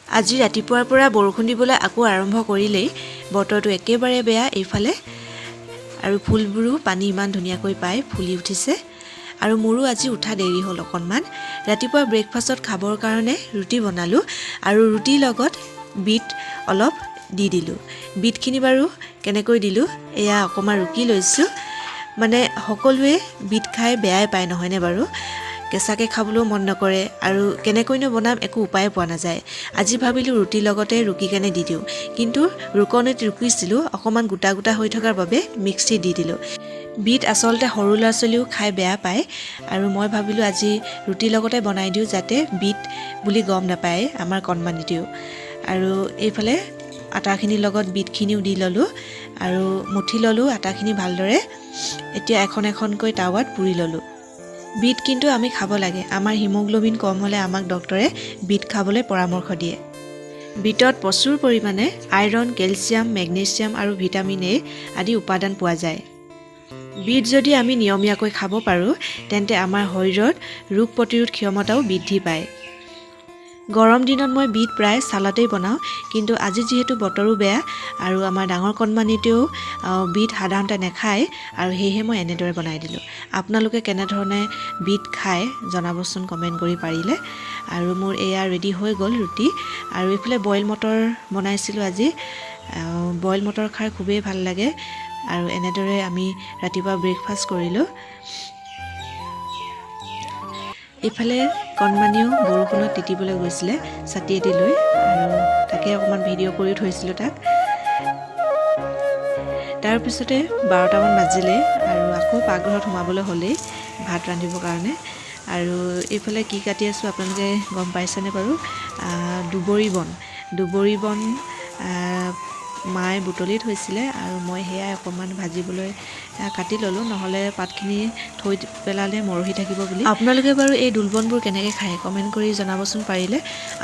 আজি ৰাতিপুৱাৰ পৰা বৰষুণ দিবলৈ আকৌ আৰম্ভ কৰিলেই বতৰটো একেবাৰে বেয়া এইফালে আৰু ফুলবোৰো পানী ইমান ধুনীয়াকৈ পাই ফুলি উঠিছে আৰু মোৰো আজি উঠা দেৰি হ'ল অকণমান ৰাতিপুৱা ব্ৰেকফাষ্টত খাবৰ কাৰণে ৰুটি বনালোঁ আৰু ৰুটিৰ লগত বিট অলপ দি দিলোঁ বিটখিনি বাৰু কেনেকৈ দিলোঁ এয়া অকণমান ৰুকি লৈছোঁ মানে সকলোৱে বিট খাই বেয়াই পায় নহয়নে বাৰু কেঁচাকৈ খাবলৈও মন নকৰে আৰু কেনেকৈনো বনাম একো উপায় পোৱা নাযায় আজি ভাবিলোঁ ৰুটিৰ লগতে ৰুকি কেনে দি দিওঁ কিন্তু ৰুকনিত ৰুকিছিলোঁ অকণমান গোটা গোটা হৈ থকাৰ বাবে মিক্সিত দি দিলোঁ বিট আচলতে সৰু ল'ৰা ছোৱালীও খাই বেয়া পায় আৰু মই ভাবিলোঁ আজি ৰুটিৰ লগতে বনাই দিওঁ যাতে বিট বুলি গম নাপায় আমাৰ কণমানিটোৱেও আৰু এইফালে আটাখিনিৰ লগত বিটখিনিও দি ল'লোঁ আৰু মুঠি ল'লোঁ আটাখিনি ভালদৰে এতিয়া এখন এখনকৈ টাৱাত পুৰি ল'লোঁ বিট কিন্তু আমি খাব লাগে আমাৰ হিমোগ্লোবিন কম হ'লে আমাক ডক্টৰে বিট খাবলৈ পৰামৰ্শ দিয়ে বিটত প্ৰচুৰ পৰিমাণে আইৰণ কেলছিয়াম মেগনেছিয়াম আৰু ভিটামিন এ আদি উপাদান পোৱা যায় বিট যদি আমি নিয়মীয়াকৈ খাব পাৰোঁ তেন্তে আমাৰ শৰীৰত ৰোগ প্ৰতিৰোধ ক্ষমতাও বৃদ্ধি পায় গৰম দিনত মই বিট প্ৰায় চালাতেই বনাওঁ কিন্তু আজি যিহেতু বতৰো বেয়া আৰু আমাৰ ডাঙৰ কণমানিতেও বিট সাধাৰণতে নাখায় আৰু সেয়েহে মই এনেদৰে বনাই দিলোঁ আপোনালোকে কেনেধৰণে বিট খায় জনাবচোন কমেণ্ট কৰি পাৰিলে আৰু মোৰ এয়া ৰেডি হৈ গ'ল ৰুটি আৰু এইফালে বইল মটৰ বনাইছিলোঁ আজি বইল মটৰ খাই খুবেই ভাল লাগে আৰু এনেদৰে আমি ৰাতিপুৱা ব্ৰেকফাষ্ট কৰিলোঁ এইফালে কণমানিও বৰষুণত তিতিবলৈ গৈছিলে ছাতি এটি লৈ আৰু তাকে অকণমান ভিডিঅ' কৰি থৈছিলোঁ তাক তাৰপিছতে 12টামান বাজিলে আৰু আকৌ পাকঘৰত সোমাবলৈ হ'লেই ভাত ৰান্ধিবৰ কাৰণে আৰু এইফালে কি কাটি আছোঁ আপোনালোকে গম পাইছেনে বাৰু দুবৰি বন মায়ে বুটলি থৈছিলে আৰু মই সেয়াই অকণমান ভাজিবলৈ কাটি ল'লোঁ নহ'লে পাতখিনি থৈ পেলালে মৰহি থাকিব বুলি আপোনালোকে বাৰু এই দোলবনবোৰ কেনেকৈ খায় কমেণ্ট কৰি জনাবচোন পাৰিলে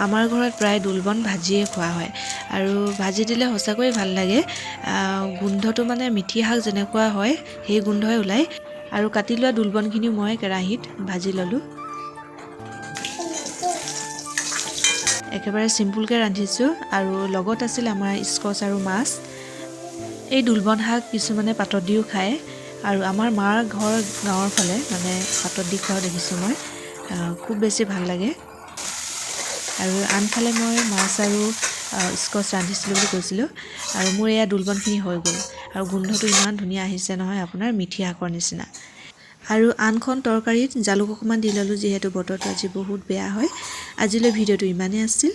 আমাৰ ঘৰত প্ৰায় দোলবন ভাজিয়ে খোৱা হয় আৰু ভাজি দিলে সঁচাকৈয়ে ভাল লাগে গোন্ধটো মানে মিঠি শাক যেনেকুৱা হয় সেই গোন্ধই ওলায় আৰু কাটি লোৱা দোলবনখিনি মই কেৰাহীত ভাজি ল'লোঁ একেবাৰে চিম্পুলকৈ ৰান্ধিছোঁ আৰু লগত আছিল আমাৰ স্কচ আৰু মাছ এই দোলবন শাক কিছুমানে পাতত দিও খায় আৰু আমাৰ মাৰ ঘৰ গাঁৱৰ ফালে মানে পাতত দি খোৱা দেখিছোঁ মই খুব বেছি ভাল লাগে আৰু আনফালে মই মাছ আৰু স্কচ ৰান্ধিছিলোঁ বুলি কৈছিলোঁ আৰু মোৰ এয়া দোলবনখিনি হৈ গ'ল আৰু গোন্ধটো ইমান ধুনীয়া আহিছে নহয় আপোনাৰ মিঠি শাকৰ নিচিনা আৰু আনখন তৰকাৰীত জালুক অকণমান দি ল'লোঁ যিহেতু বতৰটো আজি বহুত বেয়া হয় আজিলৈ ভিডিঅ'টো ইমানেই আছিল